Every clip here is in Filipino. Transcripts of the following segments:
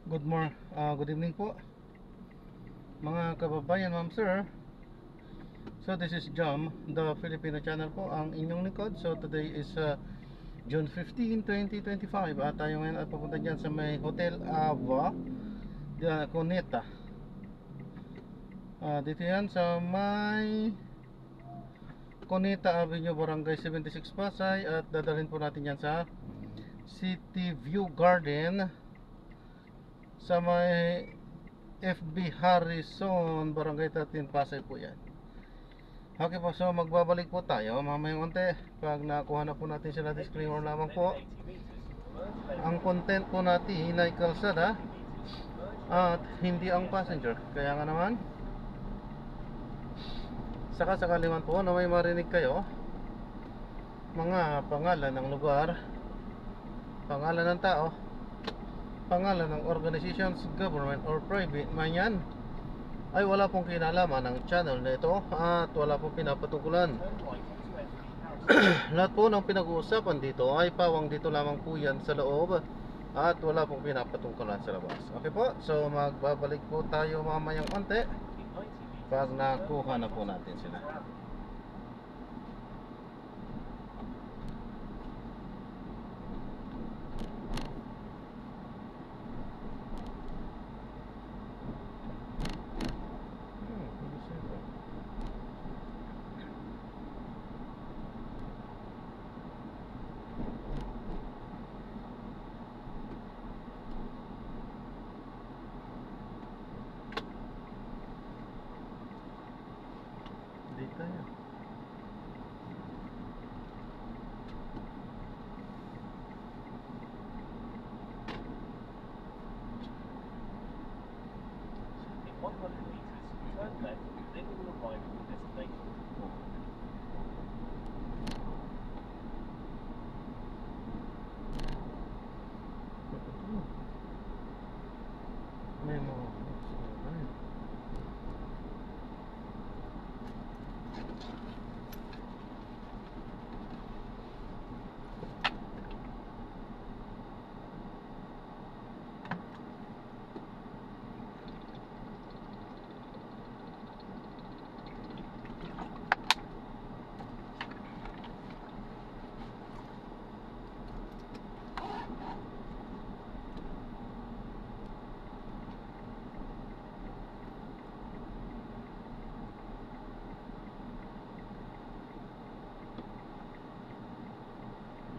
Good evening po mga kababayan, ma'am sir. So this is Jam, the Filipino channel po, ang inyong lingkod. So today is June 15, 2025 at tayo ngayon ay papunta dyan sa may Hotel Ava Cuneta. Dito yan sa may Cuneta Avenue, Barangay 76, Pasay. At dadalhin po natin yan sa City View Garden sa may FB Harrison, Barangay 13, Pasay po yan. Okay po, so magbabalik po tayo mamayang konti. Pag nakuha na po natin sila, disclaimer lamang po. Ang content po natin ay kalsada at hindi ang passenger. Kaya nga naman, sakasakali man po na may marinig kayo mga pangalan ng lugar, pangalan ng tao, pangalan ng organizations, government or private man yan, ay wala pong kinalaman ng channel na ito at wala pong pinapatungkulan. Lahat po ng pinag-uusapan dito ay pawang dito lamang po yan sa loob at wala pong pinapatungkulan sa labas. Okay po, so magbabalik po tayo mamayang konti pag nakuha na po natin sila. Dito yan. In 100 meters, turn left, then you will arrive at your destination. May mga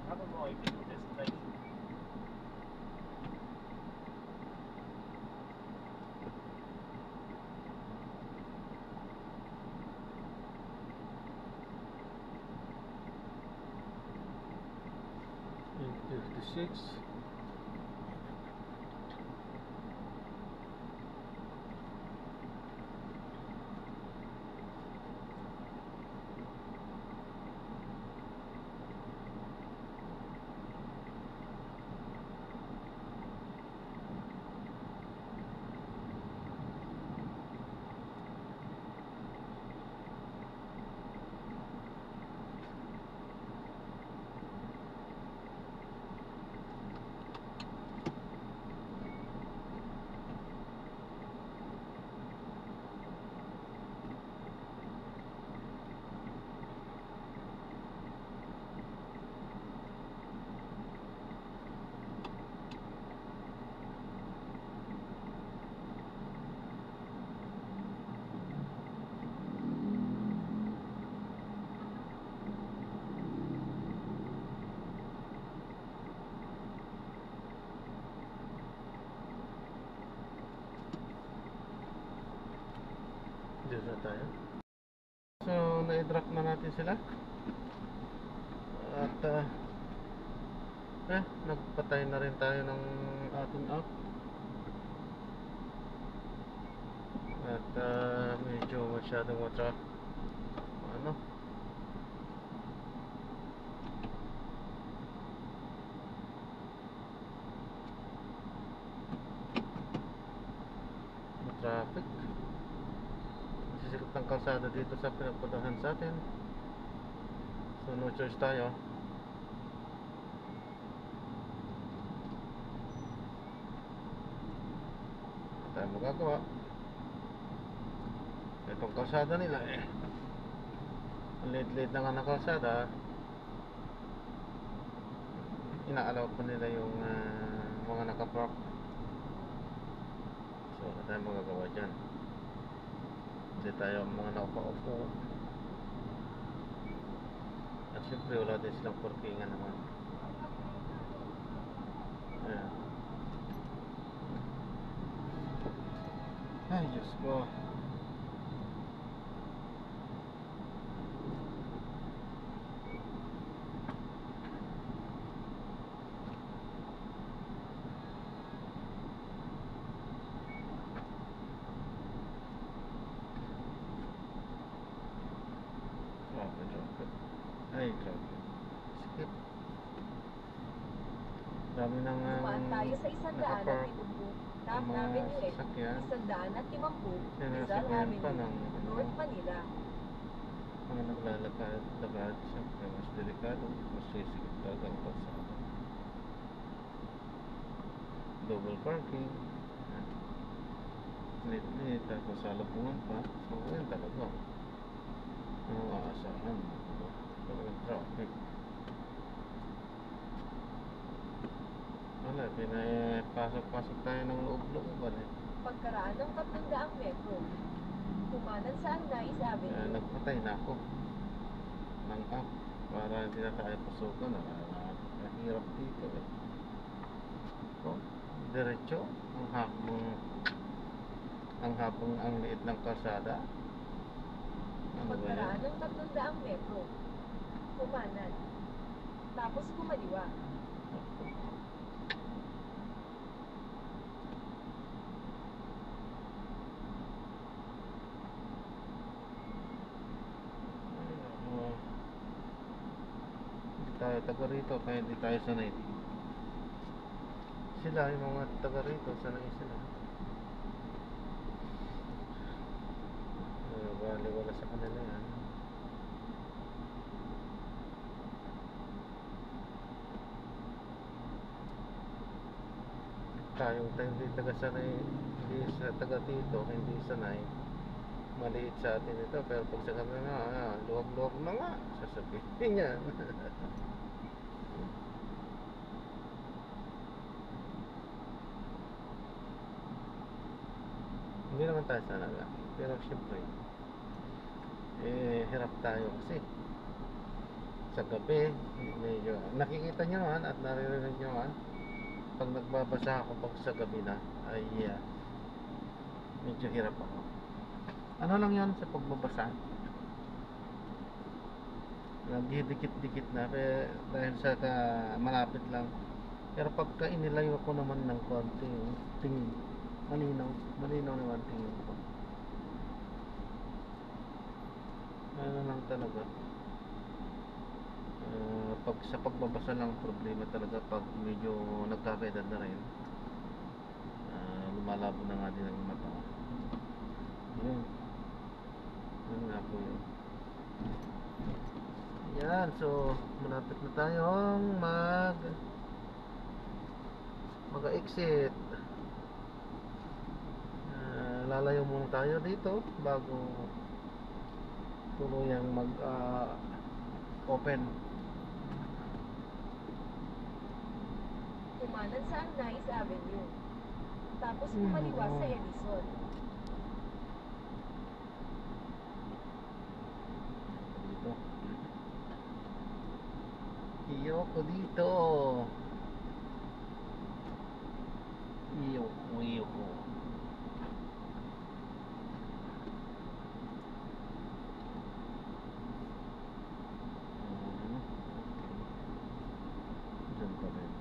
You have arrived at your destination. $8.56. Dito na tayo. So, na-drop na natin sila. At nagpatay na rin tayo ng ating app. At medyo masyadong traffic. Sisikap ng kalsada dito sa pinagpuntahan sa atin. So no choice tayo. tayong magagawa. Itong kalsada nila ang liit-liit na nga na kalsada, inaalaw pa nila yung mga nakapark. So wala tayong magagawa dyan, hindi tayo mga nakaupo. At syempre wala din silang parkingan naman. Ayan. Ay Diyos ko. Ay, grabe. Skip. Dami nang Dumaan tayo sa 150 Taft Avenue sasakyan. 150 Rizal Sinasakyan pa Avenue, ng North Manila. mga naglalakad, siyempre mas delikado, mas sisikip talaga ang kalsada. Double parking. Lit-lit, tapos salubungan pa. So, yan talaga. Ano aasahan mo? Diba? Talagang traffic. Wala, pinapasok-pasok tayo ng loob-looban Pagkaraan ng 300 metro, kumanan sa Anais Kaya Avenue. nagpatay na ako ng app para hindi na tayo pasukan. Mahirap dito Oh, diretso ang liit ng kalsada. Ano ba Pagkaraan yan? ng 300 metro, kumanan. Tapos kumaliwa. Hindi tayo taga rito, kaya hindi tayo sanay. Sila, yung mga taga rito, sanay sila. Bali wala sa kanila yan. Tayo hindi taga sanay, hindi sa taga dito, hindi sanay. Maliit sa atin ito, pero pag sa kanila luwag-luwag na nga, sasabihin yan. Hindi naman tayo sanaga, pero syempre hirap tayo kasi sa gabi medyo nakikita nyo naman at naririnig nyo naman pag nagbabasa ako pag sa gabi na ay medyo hirap ako. Ano lang yan sa pagbabasa, nagdidikit-dikit na dahil sa malapit lang, pero pagka inilayo ko naman ng konti yung tingin, malinaw naman tingin ko. Ano lang talaga, pag sa pagbabasa lang problema talaga pag medyo nagkakaedad na rin, lumalabo na nga din ang mata. Yun nga po yun. Yan, so malapit na tayong mag-exit. Lalayo muna tayo dito bago tuluyang open. Kumanan sa Anais Avenue. Tapos kumaliwa sa Edison. Dito. Iyoko dito. Iyoko. Diyan pa rin.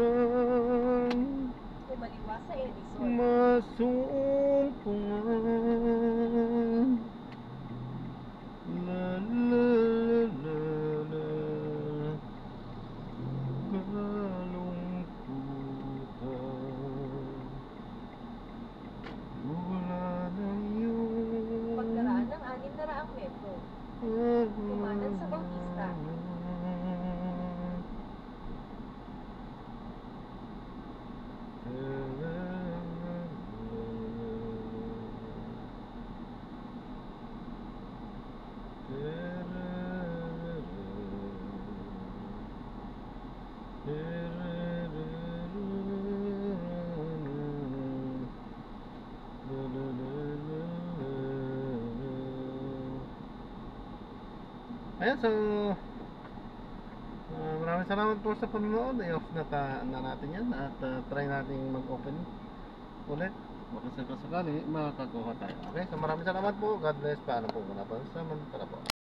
Dilubusan Kumaliwa sa Edison. masumpungan, la la la la la, kalungkutan, wala na yun. Pagkaraan ng Ayan, so maraming salamat po sa panonood. I-off na natin yan at try natin mag-open ulit. Baka sakali makakakuha tayo. Okay, so maraming salamat po. God bless. Paano po muna pa. Samantala po.